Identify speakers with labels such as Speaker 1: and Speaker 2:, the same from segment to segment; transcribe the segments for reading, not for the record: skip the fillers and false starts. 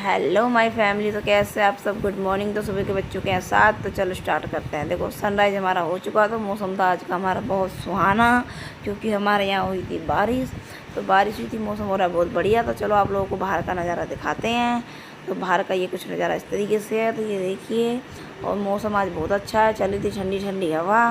Speaker 1: Hello my family. तो कैसे आप सब? Good morning. तो सुबह के बच्चों के साथ तो चलो स्टार्ट करते हैं। देखो सनराइज़ हमारा हो चुका। तो मौसम था आज का हमारा बहुत सुहाना, क्योंकि हमारे यहाँ हुई थी बारिश। तो बारिश हुई थी, मौसम हो रहा है बहुत बढ़िया। तो चलो आप लोगों को बाहर का नज़ारा दिखाते हैं। तो बाहर का ये कुछ नज़ारा इस तरीके से है। तो ये देखिए, और मौसम आज बहुत अच्छा है। चली थी ठंडी ठंडी हवा,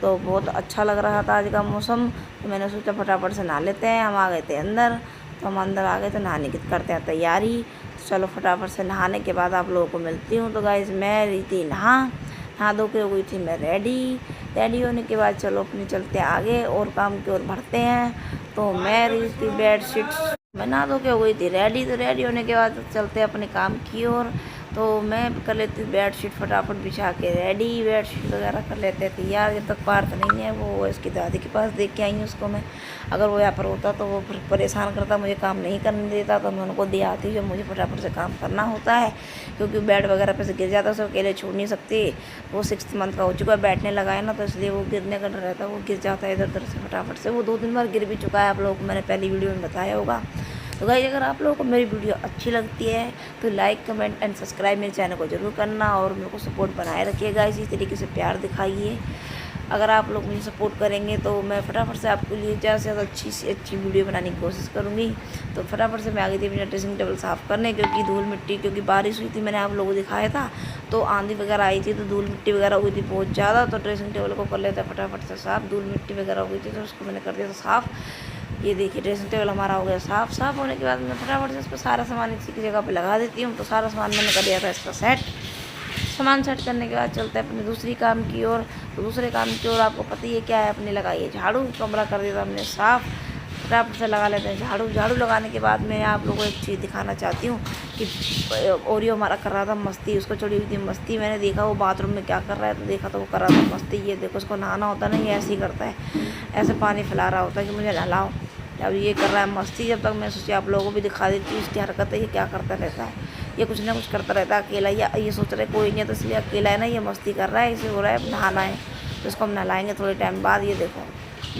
Speaker 1: तो बहुत अच्छा लग रहा था आज का मौसम। तो मैंने सोचा फटाफट से नहा लेते हैं। हम आ गए थे अंदर, तो हम अंदर आ गए तो नहाने की करते हैं तैयारी। तो चलो फटाफट से नहाने के बाद आप लोगों को मिलती हूँ। तो गाइस मैं रही थी नहा धो के हो गई थी मैं रेडी होने के बाद चलो अपने चलते आगे और काम की ओर बढ़ते हैं। तो मैं रही थी बेडशीट, मैं नहा धो के हो गई थी रेडी। तो रेडी होने के बाद चलते अपने काम की ओर। तो मैं कर लेती हूँ बेडशीट फटाफट बिछा के रेडी, बेडशीट वगैरह कर लेते थे यार। जब तक पार्थ नहीं है, वो इसकी दादी के पास देख के आई हूँ उसको मैं। अगर वो यहाँ पर होता तो वो फिर परेशान करता, मुझे काम नहीं करने देता। तो मैं उनको दे आती जब मुझे फटाफट से काम करना होता है, क्योंकि बेड वगैरह पे से गिर जाता है, उसे अकेले छोड़ नहीं सकती। वो 6 मंथ का हो चुका है, बैठने लगा है ना, तो इसलिए वो गिरने का डर रहता है। वो गिर जाता है इधर उधर से फटाफट से। वो 2-3 बार गिर भी चुका है, आप लोगों को मैंने पहली वीडियो में बताया होगा। तो गाइस अगर आप लोगों को मेरी वीडियो अच्छी लगती है तो लाइक कमेंट एंड सब्सक्राइब मेरे चैनल को ज़रूर करना, और मेरे को सपोर्ट बनाए रखिएगा। इसी तरीके से प्यार दिखाइए। अगर आप लोग मुझे सपोर्ट करेंगे तो मैं फटाफट से आपके लिए ज़्यादा से ज़्यादा अच्छी से अच्छी वीडियो बनाने की कोशिश करूँगी। तो फटाफट से मैं आ गई थी अपना ड्रेसिंग टेबल साफ़ करने, क्योंकि धूल मिट्टी, क्योंकि बारिश हुई थी, मैंने आप लोगों को दिखाया था। तो आंधी वगैरह आई थी, तो धूल मिट्टी वगैरह हुई थी बहुत ज़्यादा। तो ड्रेसिंग टेबल को कर लेते हैं फटाफट से साफ़। धूल मिट्टी वगैरह हुई थी तो उसको मैंने कर दिया था साफ़। ये देखिए ड्रेसिंग टेबल हमारा हो गया साफ़ होने के बाद मैं फटाफट से इस पर सारा सामान इसी की जगह पे लगा देती हूँ। तो सारा सामान मैंने कर दिया था इसका सेट। सामान सेट करने के बाद चलते हैं अपने दूसरी काम की ओर। तो दूसरे काम की ओर आपको पता ही है क्या है, अपने लगाइए झाड़ू। कमरा कर दिया था हमने साफ़, फटाफट से लगा लेते हैं झाड़ू लगाने के बाद मैं आप लोगों को एक चीज़ दिखाना चाहती हूँ कि ओरियो हमारा कर रहा था मस्ती, उसको चढ़ी हुई थी मस्ती। मैंने देखा वो बाथरूम में क्या कर रहा है, तो देखा तो वो कर रहा था मस्ती। ये देखो, उसको नहाना होता है ना, ये ऐसे ही करता है, ऐसे पानी फैला रहा होता है कि मुझे नहलाओ। अब ये कर रहा है मस्ती। जब तक मैं सोची आप लोगों को भी दिखा देती हूँ इसकी हरकत है, ये क्या करता रहता है। ये कुछ ना कुछ करता रहता है अकेला, या ये सोच रहे कोई नहीं है तो इसलिए अकेला है ना, ये मस्ती कर रहा है, इसे हो रहा है नहाना है। तो इसको हम नहलाएंगे थोड़े टाइम बाद। ये देखो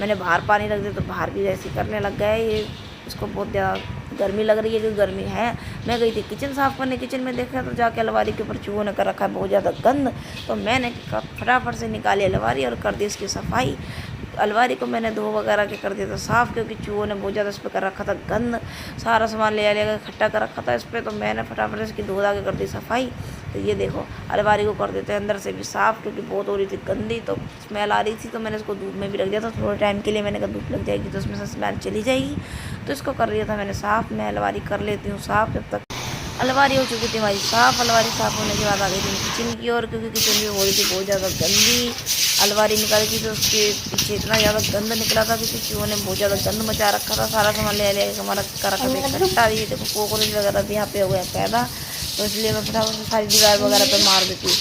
Speaker 1: मैंने बाहर पानी रख दिया, तो बाहर भी ऐसे करने लग गया है। ये इसको बहुत ज़्यादा गर्मी लग रही है, क्योंकि गर्मी है। मैं गई थी किचन साफ़ करने, किचन में देखा तो जाके अलमारी के ऊपर चूहों ने कर रखा है बहुत ज़्यादा गंद। तो मैंने फटाफट से निकाली अलमारी और कर दी इसकी सफाई। अलमारी को मैंने धो वगैरह के कर दिया था साफ़, क्योंकि चूहों ने बहुत ज़्यादा इस पर कर रखा था गंद। सारा सामान ले इकट्ठा कर रखा था इस पर। तो मैंने फटाफट इसकी धो धा के कर दी सफाई। तो ये देखो अलमारी को कर देते हैं अंदर से भी साफ़, क्योंकि बहुत हो रही थी गंदी, तो स्मेल आ रही थी। तो मैंने इसको धूप में भी रख दिया था थोड़े टाइम के लिए। मैंने कहा धूप लग जाएगी तो उसमें से स्मेल चली जाएगी। तो इसको कर दिया था मैंने साफ़। मैं अलमारी कर लेती हूँ साफ़। जब तक अलमारी हो चुकी थी हमारी साफ़, अलमारी साफ़ होने के बाद आ गई थी किचन की ओर, क्योंकि किचन भी हो रही थी बहुत ज़्यादा गंदी। अलमारी निकाली थी तो उसके पीछे इतना ज़्यादा गंद निकला था, क्योंकि चूहों ने बहुत ज़्यादा गंद मचा रखा था। सारा सामान ले हमारा कर रखा था इकट्ठा। ये देखो कॉकरोच वगैरह भी यहाँ पे हो गया पैदा, तो इसलिए मैं फटाफट से सारी दीवार वगैरह पे मार देती हूँ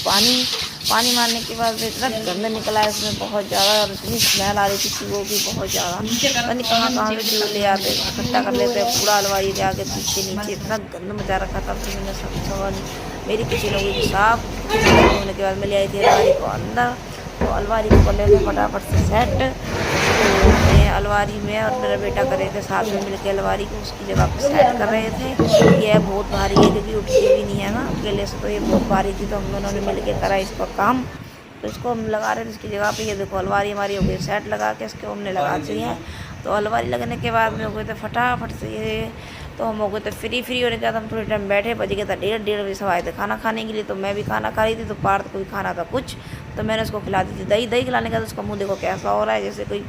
Speaker 1: पानी मारने के बाद इतना गंद निकला है इसमें बहुत ज़्यादा, और इतनी स्मेल आ रही थी कि वो भी बहुत ज़्यादा। पता नहीं कहाँ से चूहे ले आते, इकट्ठा कर लेते हैं पूरा अलमारी ले आके पीछे नीचे। इतना गंद मचा रखा था। फिर मैंने सब सामान, मेरी किचन हो गई थी साफ़। होने के बाद मैं ले आई थी अलमारी को अंदर। तो अलमारी को कर लेते फटाफट से सेट। तो मैं अलमारी में और मेरा बेटा कर रहे थे साथ में मिलकर अलमारी को उसकी जगह पर सेट कर रहे थे। ये बहुत भारी है, क्योंकि उठती भी नहीं है ना अकेले से, तो ये बहुत भारी थी। तो हम दोनों ने मिल के करा इसका काम। तो इसको हम लगा रहे थे इसकी जगह पे। ये देखो अलमारी हमारी हो गई सेट, लगा के इसको हमने लगा दी है। तो अलमारी लगने के बाद में हो गए थे फटाफट से ये, तो हम हो गए थे फ्री होने के बाद हम थोड़े टाइम बैठे। बज गया था 1:30 बजे सब आए थे खाना खाने के लिए। तो मैं भी खाना खा रही थी, तो पार्थ को भी खाना था कुछ, तो मैंने उसको खिला दी थी दही खिलाने का। तो उसका मुँह देखो कैसा हो रहा है, जैसे कोई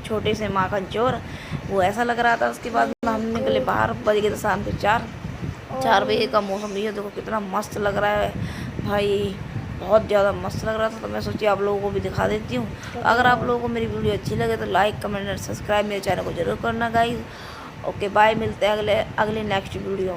Speaker 1: छोटे से माखन चोर, वो ऐसा लग रहा था। उसके बाद हम निकले बाहर। बज गए थे शाम के 4 बजे का मौसम। ये देखो कितना मस्त लग रहा है भाई, बहुत ज़्यादा मस्त लग रहा था। तो मैं सोची आप लोगों को भी दिखा देती हूँ। अगर आप लोगों को मेरी वीडियो अच्छी लगे तो लाइक कमेंट और सब्सक्राइब मेरे चैनल को जरूर करना गाइस। ओके बाय, मिलते हैं अगले नेक्स्ट वीडियो।